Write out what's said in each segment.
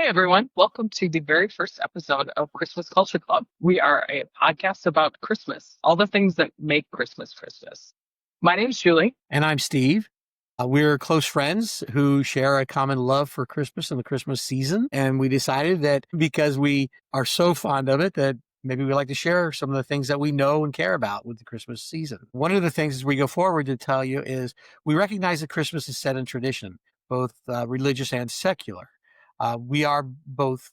Hi, everyone. Welcome to the very first episode of Christmas Culture Club. We are a podcast about Christmas, all the things that make Christmas Christmas. My name's Julie. And I'm Steve. We're close friends who share a common love for Christmas and the Christmas season. And we decided that because we are so fond of it, that maybe we like to share some of the things that we know and care about with the Christmas season. One of the things as we go forward to tell you is we recognize that Christmas is set in tradition, both religious and secular. We both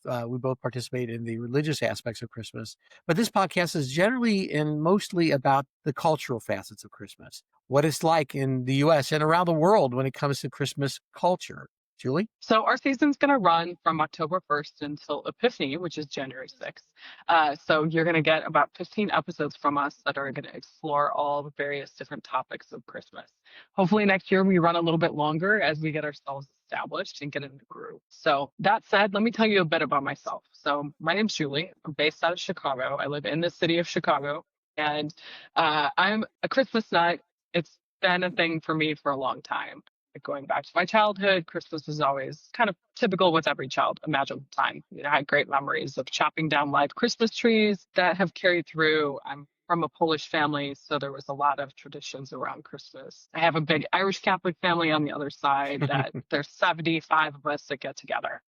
participate in the religious aspects of Christmas, but this podcast is generally and mostly about the cultural facets of Christmas, what it's like in the US and around the world when it comes to Christmas culture. Julie? So, our season's going to run from October 1st until Epiphany, which is January 6th. So, you're going to get about 15 episodes from us that are going to explore all the various different topics of Christmas. Hopefully, next year we run a little bit longer as we get ourselves established and get in the groove. So, that said, let me tell you a bit about myself. So, my name's Julie. I'm based out of Chicago. I live in the city of Chicago, and I'm a Christmas nut. It's been a thing for me for a long time. Like, going back to my childhood, Christmas was always kind of typical with every child. Imagine the time. I had great memories of chopping down live Christmas trees that have carried through. I'm from a Polish family, so there was a lot of traditions around Christmas. I have a big Irish Catholic family on the other side that there's 75 of us that get together.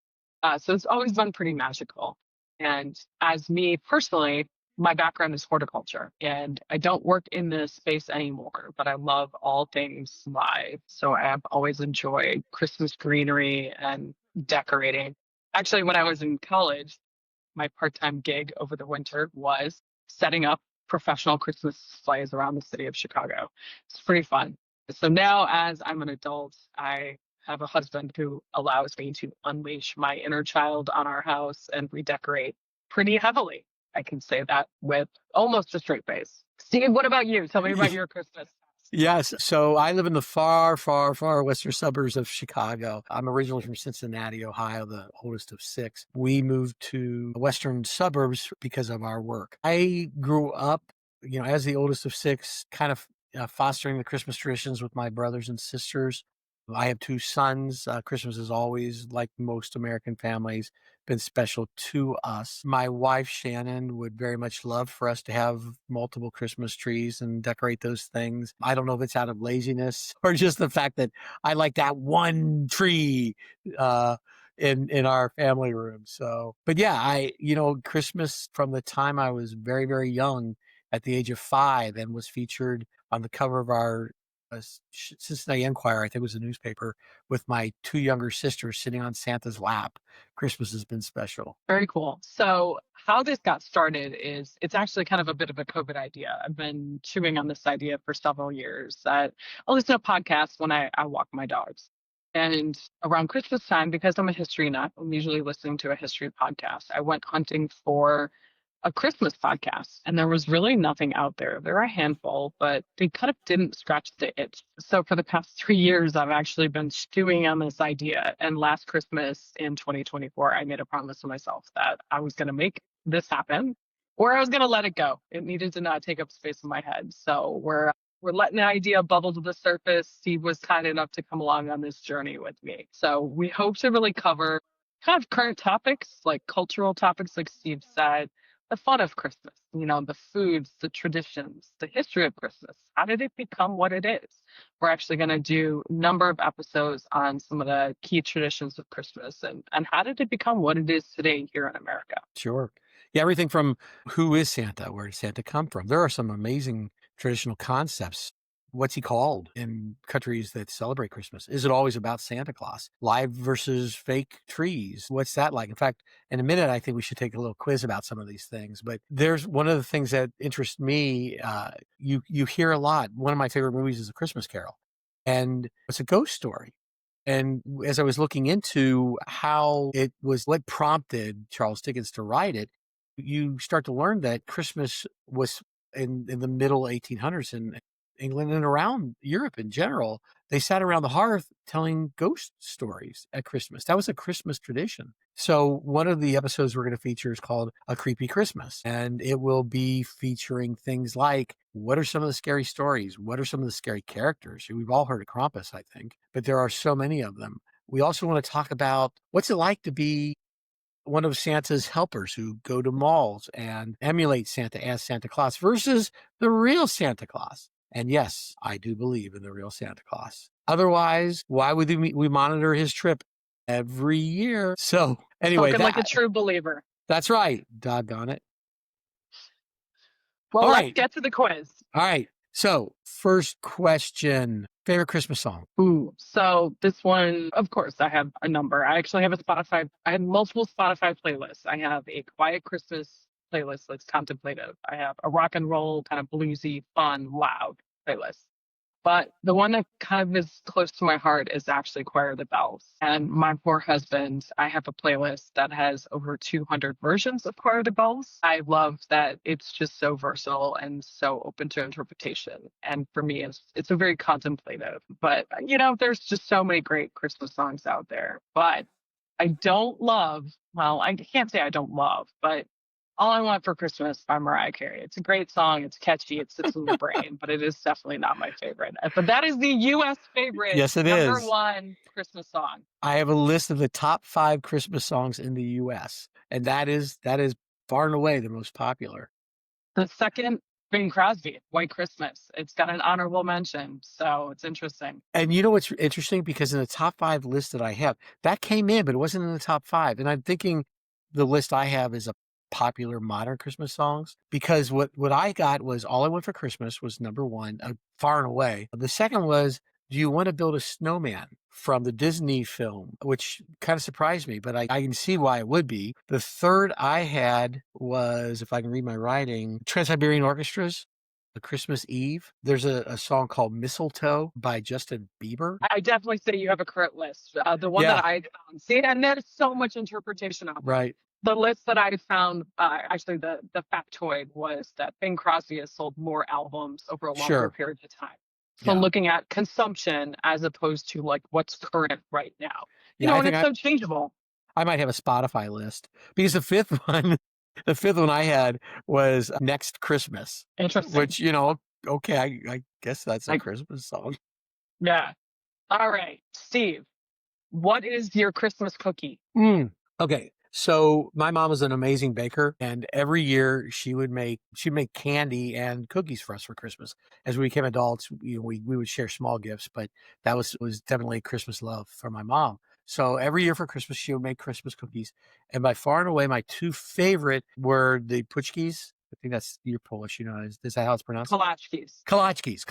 So it's always been pretty magical. And as me personally, my background is horticulture and I don't work in this space anymore, but I love all things live. So I have always enjoyed Christmas greenery and decorating. Actually, when I was in college, my part-time gig over the winter was setting up professional Christmas displays around the city of Chicago. It's pretty fun. So now, as I'm an adult, I have a husband who allows me to unleash my inner child on our house and redecorate pretty heavily. I can say that with almost a straight face. Steve, what about you? Tell me about your Christmas. Yes. So I live in the far, far, far western suburbs of Chicago. I'm originally from Cincinnati, Ohio, the oldest of six. We moved to western suburbs because of our work. I grew up, as the oldest of six, kind of fostering the Christmas traditions with my brothers and sisters. I have two sons. Christmas is always, like most American families, been special to us. My wife, Shannon, would very much love for us to have multiple Christmas trees and decorate those things. I don't know if it's out of laziness or just the fact that I like that one tree uh, in our family room. So, but yeah, Christmas from the time I was very, very young at the age of 5 and was featured on the cover of our Cincinnati Enquirer, I think it was a newspaper, with my two younger sisters sitting on Santa's lap. Christmas has been special. Very cool. So, how this got started is it's actually kind of a bit of a COVID idea. I've been chewing on this idea for several years that I'll listen to podcasts when I walk my dogs. And around Christmas time, because I'm a history nut, I'm usually listening to a history podcast. I went hunting for a Christmas podcast, and there was really nothing out there. There are a handful, but they kind of didn't scratch the itch. So for the past 3 years, I've actually been stewing on this idea. And last Christmas in 2024, I made a promise to myself that I was going to make this happen, or I was going to let it go. It needed to not take up space in my head. So we're letting the idea bubble to the surface. Steve was kind enough to come along on this journey with me. So we hope to really cover kind of current topics, like cultural topics, like Steve said, the fun of Christmas, the foods, the traditions, the history of Christmas. How did it become what it is? We're actually going to do a number of episodes on some of the key traditions of Christmas and how did it become what it is today here in America. Sure. Yeah, everything from who is Santa? Where did Santa come from? There are some amazing traditional concepts. What's he called in countries that celebrate Christmas? Is it always about Santa Claus? Live versus fake trees? What's that like? In fact, in a minute, I think we should take a little quiz about some of these things. But there's one of the things that interests me. You hear a lot. One of my favorite movies is A Christmas Carol, and it's a ghost story. And as I was looking into how it was, what prompted Charles Dickens to write it, you start to learn that Christmas was in the middle 1800s in England and around Europe in general. They sat around the hearth telling ghost stories at Christmas. That was a Christmas tradition. So one of the episodes we're going to feature is called A Creepy Christmas. And it will be featuring things like, what are some of the scary stories? What are some of the scary characters? We've all heard of Krampus, I think, but there are so many of them. We also want to talk about what's it like to be one of Santa's helpers who go to malls and emulate Santa as Santa Claus versus the real Santa Claus. And yes, I do believe in the real Santa Claus. Otherwise, why would we monitor his trip every year? So anyway, Spoken like a true believer. that's right. Doggone it. Well, All let's right. get to the quiz. All right. So first question, favorite Christmas song? Ooh, so this one, of course, I have a number. I actually have I have multiple Spotify playlists. I have a quiet Christmas playlist that's contemplative. I have a rock and roll, kind of bluesy, fun, loud playlist. But the one that kind of is close to my heart is actually Choir of the Bells. And my poor husband, I have a playlist that has over 200 versions of Choir of the Bells. I love that it's just so versatile and so open to interpretation. And for me, it's a very contemplative. But, there's just so many great Christmas songs out there. But I don't love, well, I can't say I don't love, but All I Want for Christmas by Mariah Carey. It's a great song. It's catchy. It sits in your brain, but it is definitely not my favorite. But that is the U.S. favorite, Yes, it number is. one Christmas song. I have a list of the top 5 Christmas songs in the US, and that is far and away the most popular. The second, Bing Crosby, White Christmas. It's got an honorable mention, so it's interesting. And you know what's interesting? Because in the top 5 list that I have, that came in, but it wasn't in the top 5. And I'm thinking the list I have is a popular modern Christmas songs, because what I got was All I Want for Christmas was number 1, far and away. The second was Do You Want to Build a Snowman from the Disney film, which kind of surprised me, but I can see why it would be. The third I had was, if I can read my writing, Trans-Siberian Orchestra's The Christmas Eve. There's a song called Mistletoe by Justin Bieber. I definitely say you have a current list. The one Yeah. that I found, see, and there's so much interpretation of it. Right. The list that I found, actually, the factoid was that Bing Crosby has sold more albums over a longer Sure. period of time. So Yeah. looking at consumption as opposed to like what's current right now, Yeah, I and think it's so changeable. I might have a Spotify list, because the fifth one I had was Next Christmas, Interesting. which, okay, I guess that's a Like, Christmas song. yeah. All right, Steve, what is your Christmas cookie? Okay. So my mom was an amazing baker, and every year she'd make candy and cookies for us for Christmas. As we became adults, we would share small gifts, but that was definitely Christmas love for my mom. So every year for Christmas, she would make Christmas cookies. And by far and away, my 2 favorite were the puchkis. I think you're Polish, is that how it's pronounced? Kolachkis. Kolachkis.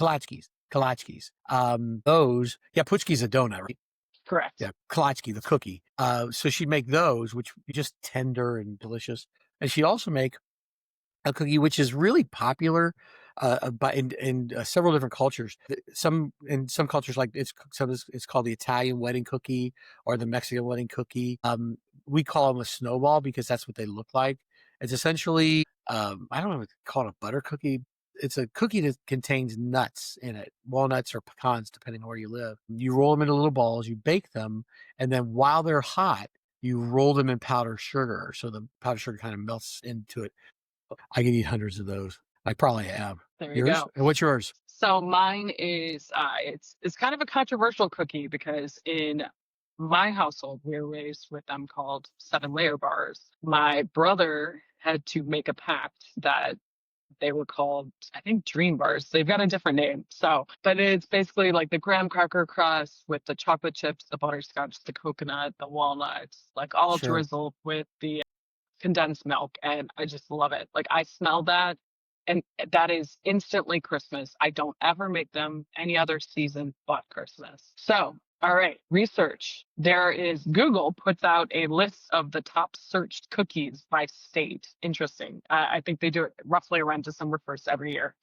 Puchki's a donut, right? Correct. Yeah, kolachki, the cookie. So she'd make those, which were just tender and delicious. And she'd also make a cookie which is really popular in several different cultures. In some cultures, like it's called the Italian wedding cookie or the Mexican wedding cookie. We call them a snowball because that's what they look like. It's essentially I don't know if to call it a butter cookie. It's a cookie that contains nuts in it, walnuts or pecans, depending on where you live. You roll them into little balls, you bake them, and then while they're hot, you roll them in powdered sugar. So the powdered sugar kind of melts into it. I can eat hundreds of those. I probably have. There you Yours? go. And what's yours? So mine is it's kind of a controversial cookie because in my household we were raised with them called 7-layer bars. My brother had to make a pact that they were called, I think, dream bars. They've got a different name. But it's basically like the graham cracker crust with the chocolate chips, the butterscotch, the coconut, the walnuts, like all Sure. drizzled with the condensed milk. And I just love it. Like I smell that, and that is instantly Christmas. I don't ever make them any other season but Christmas. So, all right, research. Google puts out a list of the top searched cookies by state. Interesting. I think they do it roughly around December 1st every year.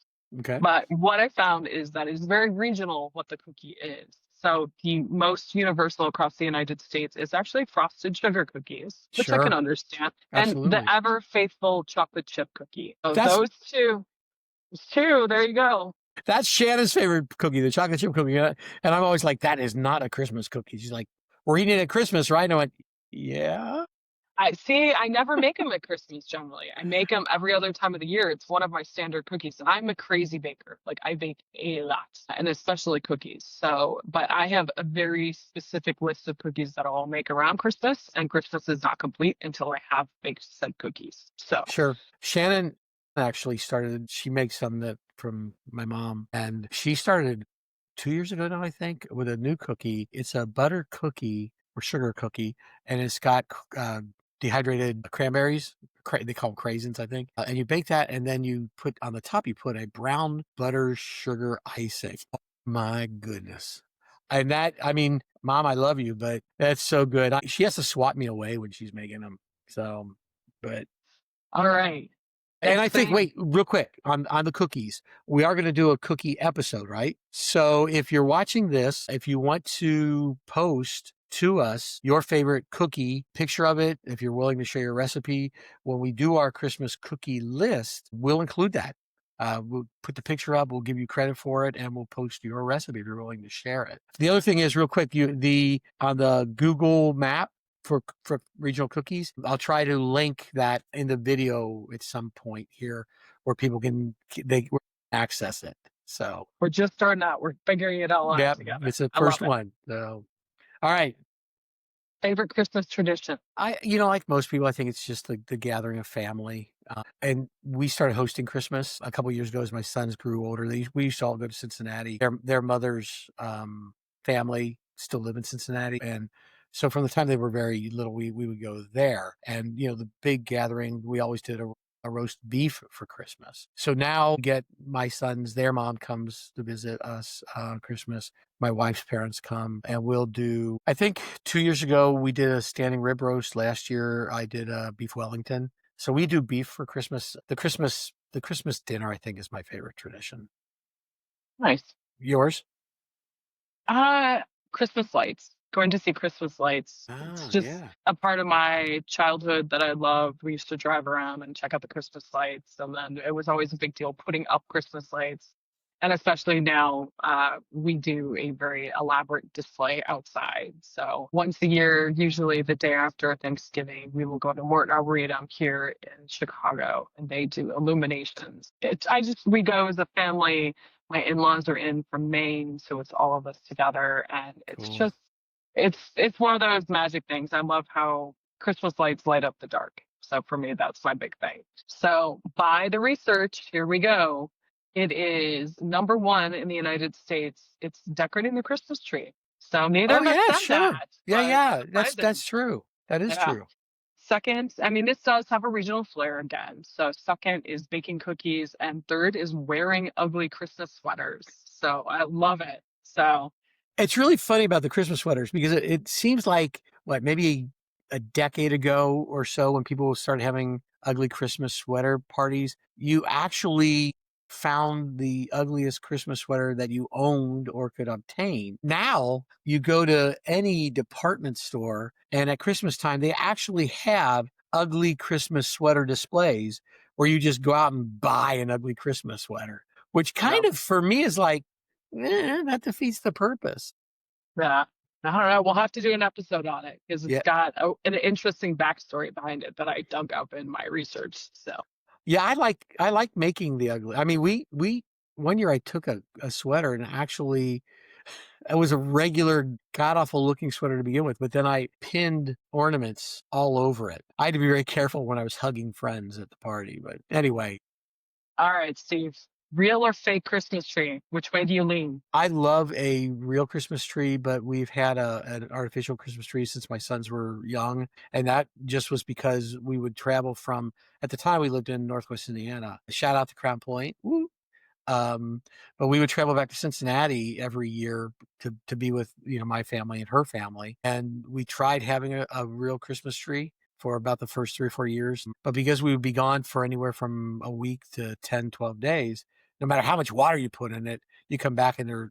Okay. But what I found is that it's very regional what the cookie is. So the most universal across the United States is actually frosted sugar cookies, which I Sure. can understand, Absolutely. and the ever faithful chocolate chip cookie. So That's- those two, there you go. That's Shannon's favorite cookie, the chocolate chip cookie. And I'm always like, that is not a Christmas cookie. She's like, we're eating it at Christmas, right? And I went, yeah. I see. I never make them at Christmas generally. I make them every other time of the year. It's one of my standard cookies. And I'm a crazy baker. Like I bake a lot, and especially cookies. So, but I have a very specific list of cookies that I'll make around Christmas, and Christmas is not complete until I have baked said cookies. So, Sure. Shannon actually started, she makes some that from my mom, and she started 2 years ago now, I think, with a new cookie. It's a butter cookie or sugar cookie, and it's got dehydrated cranberries. They call them craisins, I think. And you bake that, and then you put on the top, you put a brown butter sugar icing. Oh, my goodness. And that, I mean, Mom, I love you, but that's so good. She has to swat me away when she's making them. So, but all right. and I Next think, thing, wait, real quick on the cookies, we are going to do a cookie episode, right? So if you're watching this, if you want to post to us your favorite cookie, picture of it, if you're willing to share your recipe, when we do our Christmas cookie list, we'll include that. We'll put the picture up, we'll give you credit for it, and we'll post your recipe if you're willing to share it. The other thing is, real quick, on the Google map for regional cookies, I'll try to link that in the video at some point here where people can access it. So we're just starting out. We're figuring it all out yeah, together. it's the I love first it. one. So all right. Favorite Christmas tradition. Like most people, I think it's just the gathering of family. And we started hosting Christmas a couple years ago as my sons grew older. We used to all go to Cincinnati. Their mother's family still live in Cincinnati, and so from the time they were very little, we would go there. And the big gathering, we always did a roast beef for Christmas. So now get my sons, their mom comes to visit us on Christmas. My wife's parents come, and we'll do, I think 2 years ago, we did a standing rib roast. Last year, I did a beef Wellington. So we do beef for Christmas. The Christmas dinner, I think, is my favorite tradition. Nice. Yours? Uh, Christmas lights. Going to see Christmas lights. It's Ah, just yeah. a part of my childhood that I loved. We used to drive around and check out the Christmas lights, and then it was always a big deal putting up Christmas lights. And especially now, we do a very elaborate display outside. So once a year, usually the day after Thanksgiving, we will go to Morton Arboretum here in Chicago, and they do illuminations. We go as a family. My in-laws are in from Maine, so it's all of us together, and Cool. it's one of those magic things. I love how Christmas lights light up the dark. So for me, that's my big thing. So by the research, here we go. It is number one in the United States. It's decorating the Christmas tree. So neither Oh of us yeah, said sure. that, Yeah, but yeah. That's surprising. true. That is Yeah. true. Second, I mean, this does have a regional flair again. So second is baking cookies, and third is wearing ugly Christmas sweaters. So I love it. So It's really funny about the Christmas sweaters because it seems like what, maybe a decade ago or so, when people started having ugly Christmas sweater parties, you actually found the ugliest Christmas sweater that you owned or could obtain. Now you go to any department store, and at Christmas time they actually have ugly Christmas sweater displays where you just go out and buy an ugly Christmas sweater, which kind yeah. of for me is like, that defeats the purpose. Yeah. I don't know. We'll have to do an episode on it because it's Yeah. got an interesting backstory behind it that I dug up in my research. So, Yeah, I like making the ugly. I mean, we one year I took a sweater, and actually it was a regular god awful looking sweater to begin with, but then I pinned ornaments all over it. I had to be very careful when I was hugging friends at the party. But anyway, all right, Steve, real or fake Christmas tree? Which way do you lean? I love a real Christmas tree, but we've had an artificial Christmas tree since my sons were young. And that just was because we would travel from, at the time we lived in Northwest Indiana. Shout out to Crown Point. Woo. Um, but we would travel back to Cincinnati every year to be with, my family and her family. And we tried having a real Christmas tree for about the first 3 or 4 years. But because we would be gone for anywhere from a week to 10, 12 days, no matter how much water you put in it, you come back and the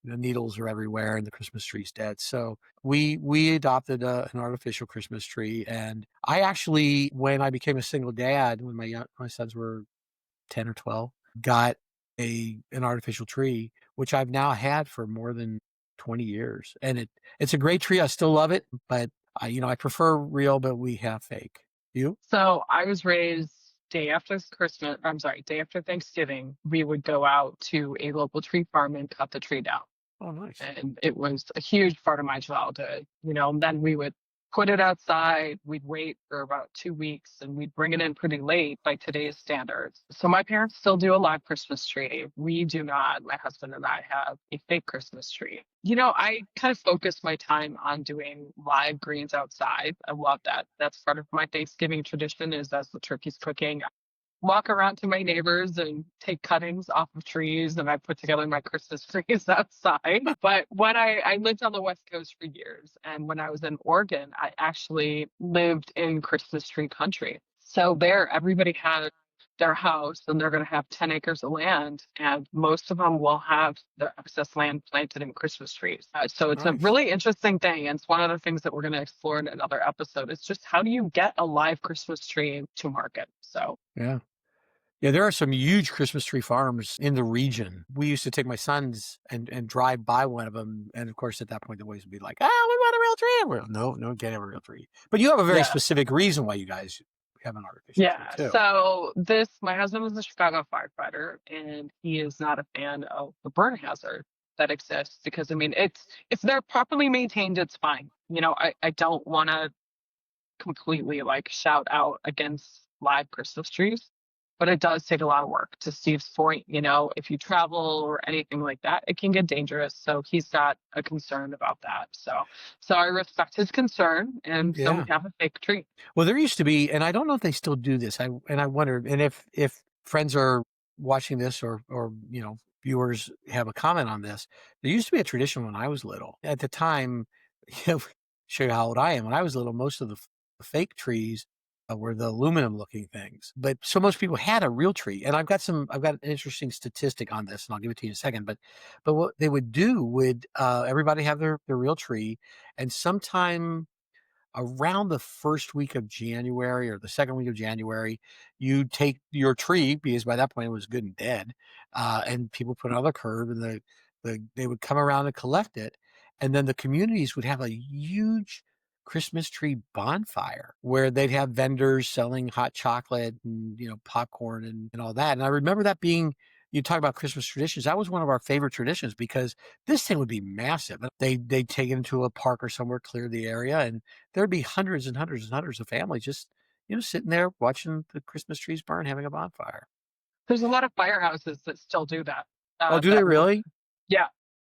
needles are everywhere and the Christmas tree's dead. So we adopted an artificial Christmas tree. And I actually, when I became a single dad, when my sons were 10 or 12, got an artificial tree, which I've now had for more than 20 years. And it's a great tree. I still love it, but I prefer real, but we have fake. You? So I was raised day after Christmas, I'm sorry, day after Thanksgiving, we would go out to a local tree farm and cut the tree down. Oh, nice. And it was a huge part of my childhood. And then we would put it outside. We'd wait for about 2 weeks and we'd bring it in pretty late by today's standards. So my parents still do a live Christmas tree. We do not. My husband and I have a fake Christmas tree. I kind of focus my time on doing live greens outside. I love that. That's part of my Thanksgiving tradition is as the turkey's cooking, walk around to my neighbors and take cuttings off of trees, and I put together my Christmas trees outside. But when I lived on the West Coast for years, and when I was in Oregon, I actually lived in Christmas tree country. So there, everybody had their house and they're going to have 10 acres of land, and most of them will have their excess land planted in Christmas trees. So it's a Nice. really interesting thing. And it's one of the things that we're going to explore in another episode. It's just how do you get a live Christmas tree to market? So Yeah. Yeah, there are some huge Christmas tree farms in the region. We used to take my sons and drive by one of them. And of course, at that point, the boys would be like, "Ah, we want a real tree." And no, no, get a real tree. But you have a very yeah. specific reason why you guys have an artificial tree, Yeah. too. So my husband is a Chicago firefighter, and he is not a fan of the burn hazard that exists because I mean, if they're properly maintained, it's fine. I don't want to completely like shout out against live Christmas trees, but it does take a lot of work. To Steve's point, if you travel or anything like that, it can get dangerous. So he's got a concern about that. So I respect his concern, and so we Yeah. have a fake tree. Well, there used to be, and I don't know if they still do this. I wonder, and if friends are watching this or viewers have a comment on this, there used to be a tradition when I was little. At the time, show you how old I am. When I was little, most of the fake trees were the aluminum looking things, but so most people had a real tree. And I've got an interesting statistic on this, and I'll give it to you in a second. But what they would do would everybody have their real tree, and sometime around the first week of January or the second week of January, you take your tree because by that point it was good and dead, and people put it on the curb, and they would come around and collect it, and then the communities would have a huge Christmas tree bonfire where they'd have vendors selling hot chocolate and popcorn and all that. And I remember that being. You talk about Christmas traditions. That was one of our favorite traditions because this thing would be massive. They'd take it into a park or somewhere, clear the area, and there'd be hundreds and hundreds and hundreds of families just, sitting there watching the Christmas trees burn, having a bonfire. There's a lot of firehouses that still do that. Oh, do they That will, really? yeah,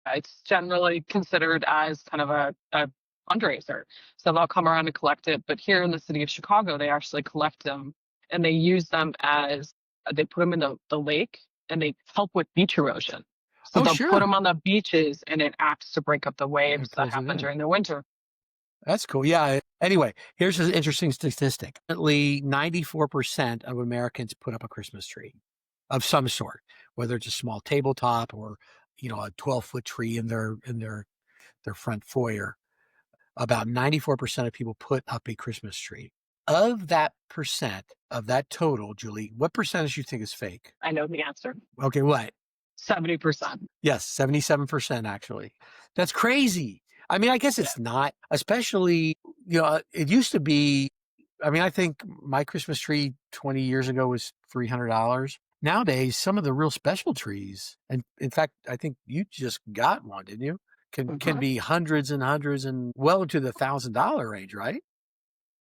it's generally considered as kind of a fundraiser. So they'll come around and collect it. But here in the city of Chicago, they actually collect them and they use them as they put them in the lake and they help with beach erosion. So Oh, they'll put sure. them on the beaches and it acts to break up the waves It that pulls it happen in. during the winter. That's cool. Yeah. Anyway, here's an interesting statistic. Apparently, 94% of Americans put up a Christmas tree of some sort, whether it's a small tabletop or, a 12-foot tree in their front foyer. About 94% of people put up a Christmas tree. Of that percent, of that total, Julie, what percentage do you think is fake? I know the answer. Okay, what? 70%. Yes, 77% actually. That's crazy. I mean, I guess Yeah. it's not, especially, it used to be, I mean, I think my Christmas tree 20 years ago was $300. Nowadays, some of the real special trees, and in fact, I think you just got one, didn't you? Can Mhm. be hundreds and hundreds and well into the $1,000 range, right?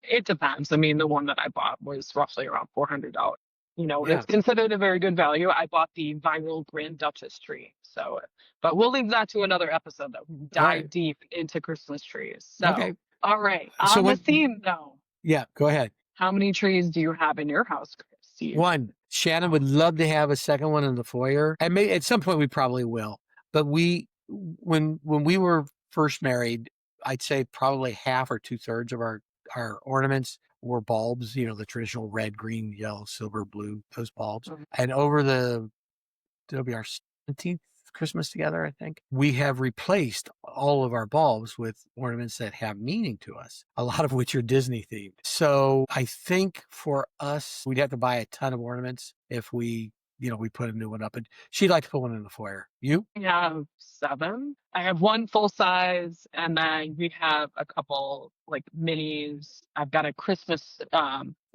It depends. I mean, the one that I bought was roughly around $400. Yeah. It's considered a very good value. I bought the viral Grand Duchess tree. So, but we'll leave that to another episode that we All right. dive deep into Christmas trees. So, Okay. all right. So On the theme though, yeah, go ahead. how many trees do you have in your house, Steve? One, Shannon would love to have a second one in the foyer, and maybe at some point we probably will. But when we were first married, I'd say probably half or 2/3 of our ornaments were bulbs. The traditional red, green, yellow, silver, blue, those bulbs. Mhm. And it'll be our 17th Christmas together, I think. We have replaced all of our bulbs with ornaments that have meaning to us, a lot of which are Disney themed. So I think for us, we'd have to buy a ton of ornaments if we we put a new one up. And she'd like to put one in the foyer. You? We have seven. I have one full size, and then we have a couple like minis. I've got a Christmas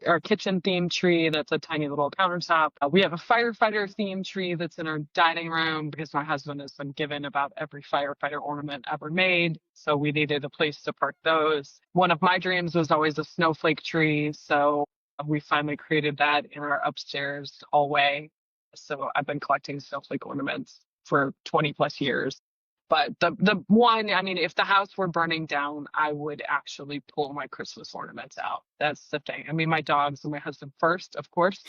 or kitchen themed tree that's a tiny little countertop. We have a firefighter themed tree that's in our dining room because my husband has been given about every firefighter ornament ever made. So we needed a place to park those. One of my dreams was always a snowflake tree. So we finally created that in our upstairs hallway. So I've been collecting snowflake ornaments for 20 plus years. But the one, I mean, if the house were burning down, I would actually pull my Christmas ornaments out. That's the thing. I mean, my dogs and my husband first, of course,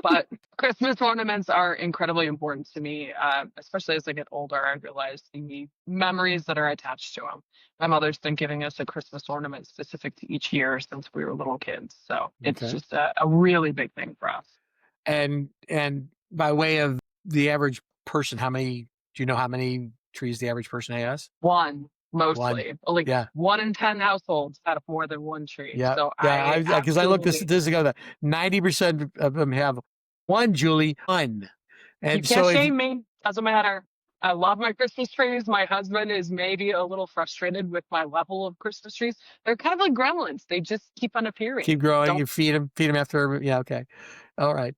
but Christmas ornaments are incredibly important to me, especially as I get older. I realize the memories that are attached to them. My mother's been giving us a Christmas ornament specific to each year since we were little kids. So it's Okay. just a really big thing for us. And by way of the average person, do you know how many trees the average person has? One, One. mostly. Like Yeah. 1 in 10 households have more than one tree. Yeah. So Yeah. I Because I looked the absolutely, statistic of that 90% of them have one, Julie, one. you And can't so if shame me. Doesn't matter. I love my Christmas trees. My husband is maybe a little frustrated with my level of Christmas trees. They're kind of like gremlins. They just keep on keep appearing. growing, Don't you feed them after. Yeah. Okay. All right.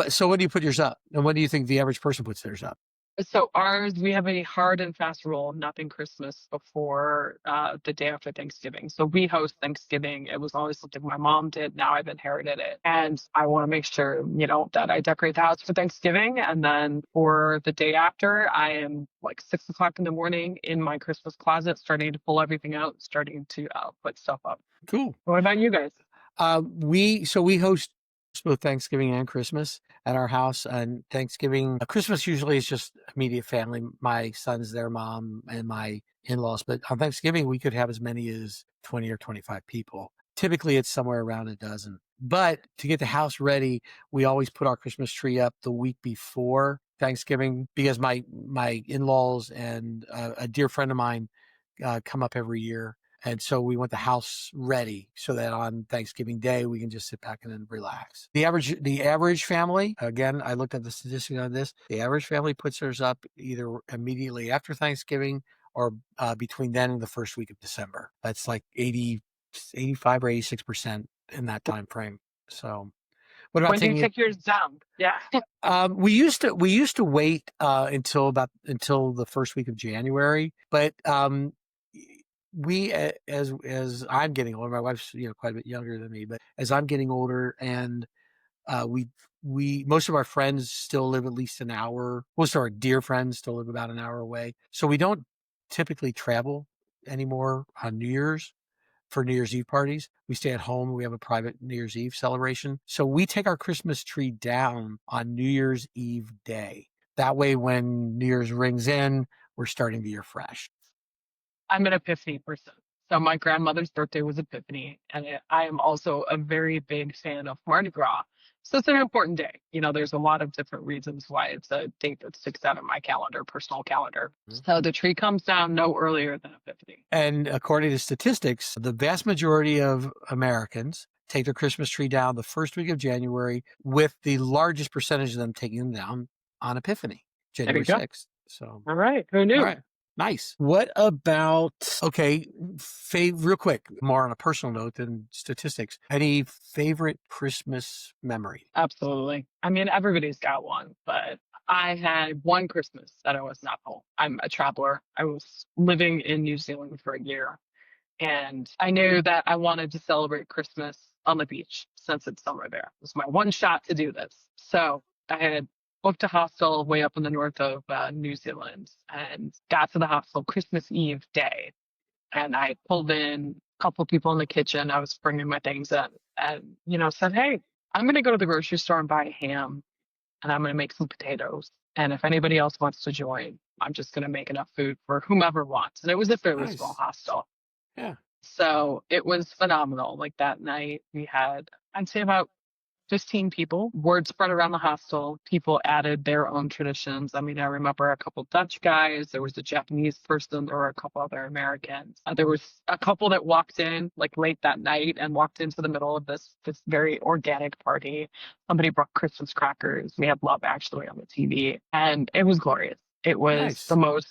So when do you put yours up? And when do you think the average person puts theirs up? So ours, we have a hard and fast rule, nothing Christmas before the day after Thanksgiving. So we host Thanksgiving. It was always something my mom did. Now I've inherited it. And I want to make sure, that I decorate the house for Thanksgiving. And then for the day after, I am like 6 o'clock in the morning in my Christmas closet, starting to pull everything out, starting to put stuff up. Cool. What about you guys? We host both Thanksgiving and Christmas at our house. And Thanksgiving, Christmas usually is just immediate family. My son's their mom and my in-laws. But on Thanksgiving, we could have as many as 20 or 25 people. Typically, it's somewhere around a dozen. But to get the house ready, we always put our Christmas tree up the week before Thanksgiving because my in-laws and a dear friend of mine come up every year. And so we want the house ready so that on Thanksgiving Day we can just sit back and then relax. The average family, again, I looked at the statistic on this. The average family puts theirs up either immediately after Thanksgiving or between then and the first week of December. That's like 85 or 86% in that time frame. So, what about When do you taking it? take yours down? Yeah. We used to wait until the first week of January, but as I'm getting older, my wife's quite a bit younger than me, but as I'm getting older, and we most of our friends still live at least an hour. Most of our dear friends still live about an hour away, so we don't typically travel anymore on New Year's for New Year's Eve parties. We stay at home. We have a private New Year's Eve celebration. So we take our Christmas tree down on New Year's Eve day. That way, when New Year's rings in, we're starting the year fresh. I'm an Epiphany person. So my grandmother's birthday was Epiphany, and I am also a very big fan of Mardi Gras. So it's an important day. There's a lot of different reasons why it's a date that sticks out in my calendar, personal calendar. So the tree comes down no earlier than Epiphany. And according to statistics, the vast majority of Americans take their Christmas tree down the first week of January, with the largest percentage of them taking them down on Epiphany, There you January go. 6th. So, All right. Who all knew? right. Nice. What about, okay, real quick, more on a personal note than statistics. Any favorite Christmas memory? Absolutely. I mean, everybody's got one, but I had one Christmas that I was not home. I'm a traveler. I was living in New Zealand for a year, and I knew that I wanted to celebrate Christmas on the beach since it's summer there. It was my one shot to do this. So I had booked a hostel way up in the north of New Zealand and got to the hostel Christmas Eve day. And I pulled in a couple of people in the kitchen. I was bringing my things in and, said, hey, I'm going to go to the grocery store and buy ham, and I'm going to make some potatoes. And if anybody else wants to join, I'm just going to make enough food for whomever wants. And it was a fairly small Nice. hostel. Yeah. So it was phenomenal. Like that night, we had, I'd say about 15 people. Word spread around the hostel. People added their own traditions. I mean, I remember a couple Dutch guys. There was a Japanese person. There were a couple other Americans. There was a couple that walked in like late that night and walked into the middle of this very organic party. Somebody brought Christmas crackers. We had Love Actually on the TV, and it was glorious. It was the Nice. most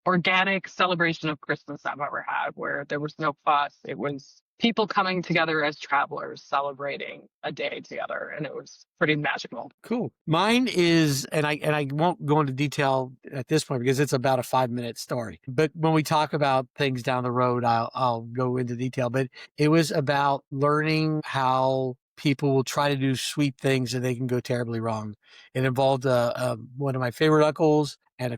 organic celebration of Christmas I've ever had, where there was no fuss. It was people coming together as travelers celebrating a day together, and it was pretty magical. Cool. Mine is, and I won't go into detail at this point because it's about a 5-minute story. But when we talk about things down the road, I'll go into detail. But it was about learning how people will try to do sweet things and they can go terribly wrong. It involved one of my favorite uncles and a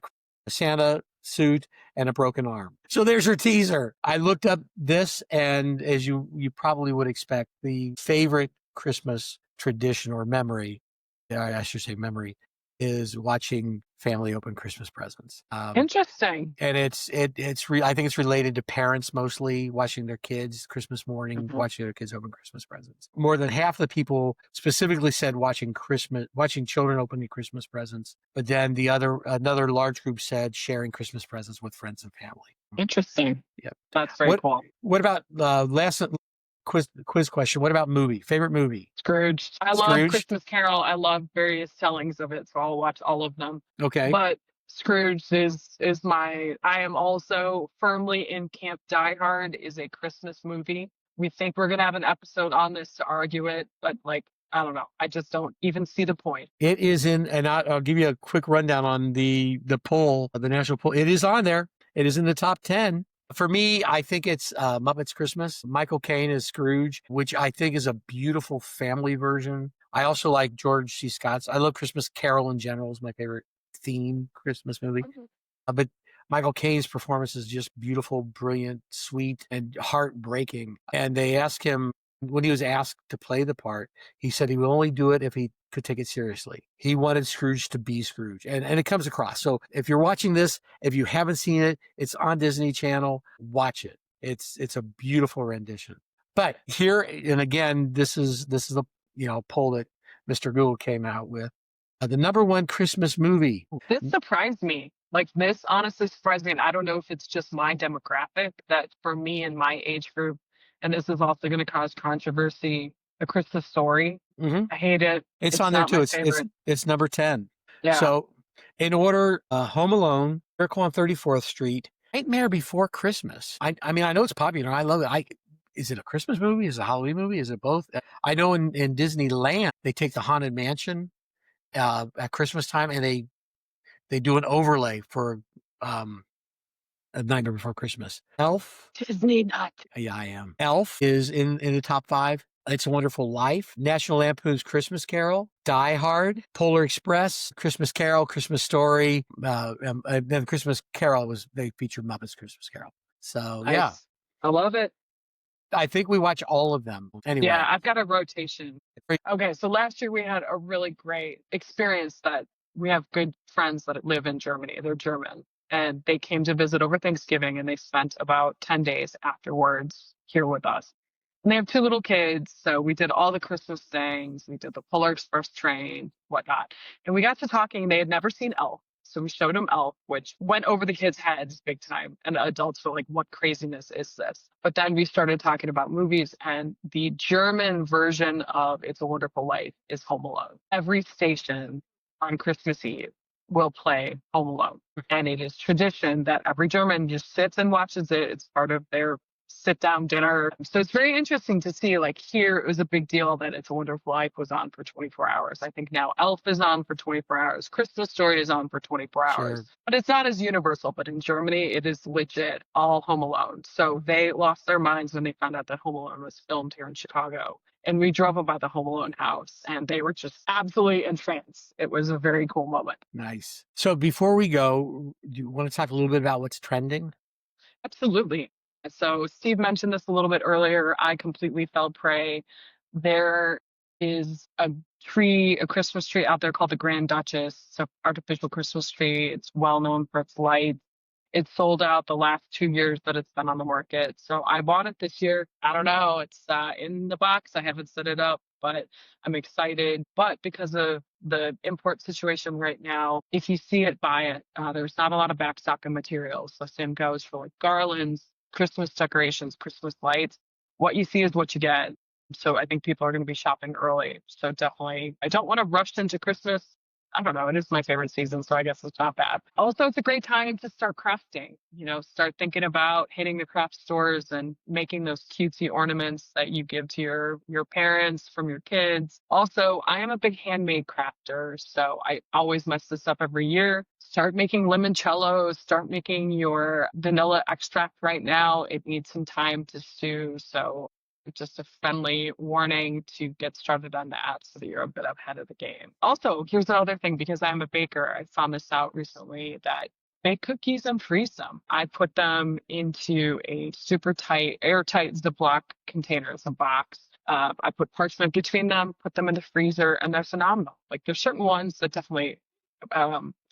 Santa suit and a broken arm. So there's your teaser. I looked up this, and as you probably would expect, the favorite Christmas tradition or memory, I should say memory, is watching family open Christmas presents. Interesting. And I think it's related to parents mostly watching their kids Christmas morning, Mhm. watching their kids open Christmas presents. More than half the people specifically said watching children opening Christmas presents. But then another large group said sharing Christmas presents with friends and family. Interesting. Yep. That's very cool. What about last quiz question? What about favorite movie? Scrooge. I love Scrooge? Christmas Carol. I love various tellings of it, so I'll watch all of them. Okay. But Scrooge is my. I am also firmly in camp. Die Hard is a Christmas movie. We think we're gonna have an episode on this to argue it, but like I don't know. I just don't even see the point. It is and I'll give you a quick rundown on the poll, the national poll. It is on there. It is in the top 10. For me, I think it's Muppets Christmas. Michael Caine is Scrooge, which I think is a beautiful family version. I also like George C. Scott's. I love Christmas Carol in general. Is my favorite theme Christmas movie. But Michael Caine's performance is just beautiful, brilliant, sweet, and heartbreaking. And they asked him, when he was asked to play the part, he said he would only do it if he could take it seriously. He wanted Scrooge to be Scrooge. And it comes across. So if you're watching this, if you haven't seen it, it's on Disney Channel. Watch it. It's a beautiful rendition. But here, and again, this is the poll that Mr. Google came out with. The number one Christmas movie. This surprised me. Like this honestly surprised me. And I don't know if it's just my demographic that for me and my age group, and this is also going to cause controversy, A Christmas Story. Mm-hmm. I hate it. It's on there not too. my It's favorite. it's number 10. Yeah. So in order, Home Alone, Miracle on 34th Street, Nightmare Before Christmas. I mean, I know it's popular. I love it. Is it a Christmas movie? Is it a Halloween movie? Is it both? I know in Disneyland, they take the Haunted Mansion at Christmas time and they do an overlay for A Nightmare Before Christmas. Elf. Disney nut. Yeah, I am. Elf is in the top 5. It's a Wonderful Life, National Lampoon's Christmas Carol, Die Hard, Polar Express, Christmas Carol, Christmas Story. Then Christmas Carol they featured Muppets Christmas Carol. So Nice. yeah, I love it. I think we watch all of them anyway. Yeah, I've got a rotation. Okay, so last year we had a really great experience that we have good friends that live in Germany. They're German. And they came to visit over Thanksgiving and they spent about 10 days afterwards here with us. And they have 2 little kids, so we did all the Christmas things. We did the Polar Express train, whatnot. And we got to talking. They had never seen Elf, so we showed them Elf, which went over the kids' heads big time. And the adults were like, "What craziness is this?" But then we started talking about movies, and the German version of It's a Wonderful Life is Home Alone. Every station on Christmas Eve will play Home Alone, and it is tradition that every German just sits and watches it. It's part of their sit down dinner. So it's very interesting to see, like, here it was a big deal that It's a Wonderful Life was on for 24 hours. I think now Elf is on for 24 hours. Christmas Story is on for 24 hours. Sure. But it's not as universal. But in Germany, it is legit all Home Alone. So they lost their minds when they found out that Home Alone was filmed here in Chicago. And we drove them by the Home Alone house, and they were just absolutely entranced. It was a very cool moment. Nice. So before we go, do you want to talk a little bit about what's trending? Absolutely. So Steve mentioned this a little bit earlier. I completely fell prey. There is a Christmas tree out there called the Grand Duchess. It's an artificial Christmas tree. It's well known for its lights. It's sold out the last 2 years that it's been on the market. So I bought it this year. I don't know. It's in the box. I haven't set it up, but I'm excited. But because of the import situation right now, if you see it, buy it. There's not a lot of backstock of materials. The same goes for like garlands, Christmas decorations, Christmas lights. What you see is what you get. So I think people are going to be shopping early. So definitely, I don't want to rush into Christmas. I don't know. It is my favorite season, so I guess it's not bad. Also, it's a great time to start crafting. Start thinking about hitting the craft stores and making those cutesy ornaments that you give to your parents from your kids. Also, I am a big handmade crafter, so I always mess this up every year. Start making limoncellos, start making your vanilla extract right now. It needs some time to stew, so just a friendly warning to get started on that so that you're a bit ahead of the game. Also, here's another thing because I'm a baker, I found this out recently that bake cookies and freeze them. I put them into a super tight, airtight Ziploc container, it's a box. I put parchment between them, put them in the freezer, and they're phenomenal. Like there's certain ones that definitely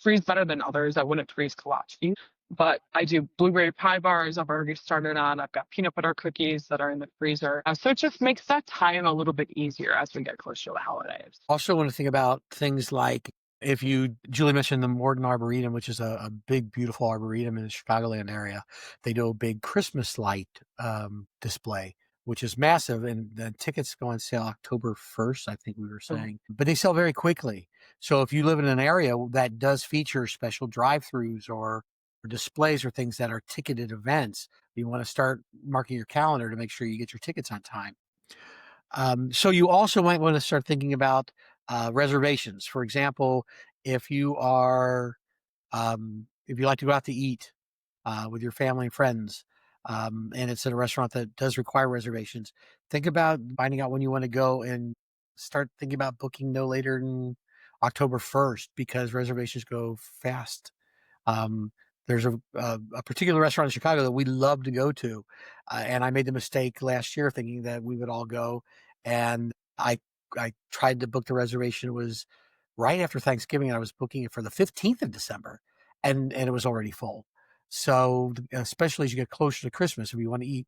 freeze better than others. I wouldn't freeze kolache. But I do blueberry pie bars. I've already started on. I've got peanut butter cookies that are in the freezer. So it just makes that time a little bit easier as we get closer to the holidays. Also want to think about things like Julie mentioned the Morton Arboretum, which is a big, beautiful arboretum in the Chicagoland area. They do a big Christmas light display, which is massive. And the tickets go on sale October 1st, I think we were saying. But they sell very quickly. So if you live in an area that does feature special drive-throughs or displays or things that are ticketed events, you want to start marking your calendar to make sure you get your tickets on time. So you also might want to start thinking about reservations. For example, if you if you like to go out to eat with your family and friends, and it's at a restaurant that does require reservations, think about finding out when you want to go and start thinking about booking no later than October 1st because reservations go fast. Um, there's a particular restaurant in Chicago that we love to go to, and I made the mistake last year thinking that we would all go, and I tried to book the reservation. It was right after Thanksgiving, and I was booking it for the 15th of December, and it was already full. So, especially as you get closer to Christmas, if you want to eat,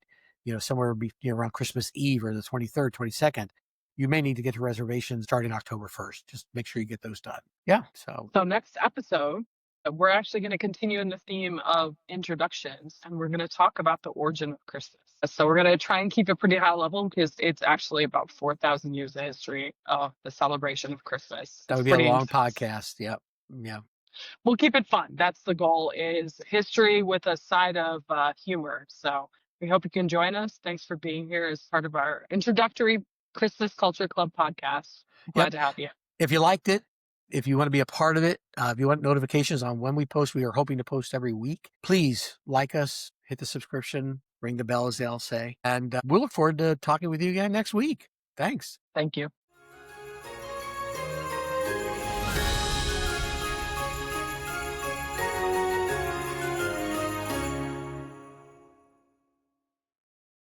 somewhere around Christmas Eve or the 23rd, 22nd, you may need to get your reservations starting October 1st. Just make sure you get those done. Yeah. So next episode, we're actually going to continue in the theme of introductions and we're going to talk about the origin of Christmas. So we're going to try and keep it pretty high level because it's actually about 4,000 years of history of the celebration of Christmas. That would It's be a pretty long intense. podcast. Yep. Yeah. We'll keep it fun. That's the goal is history with a side of humor. So we hope you can join us. Thanks for being here as part of our introductory Christmas Culture Club podcast. Glad Yep. to have you. If you liked it, if you want to be a part of it, if you want notifications on when we post, we are hoping to post every week. Please like us, hit the subscription, ring the bell, as they'll say. And we'll look forward to talking with you again next week. Thanks. Thank you.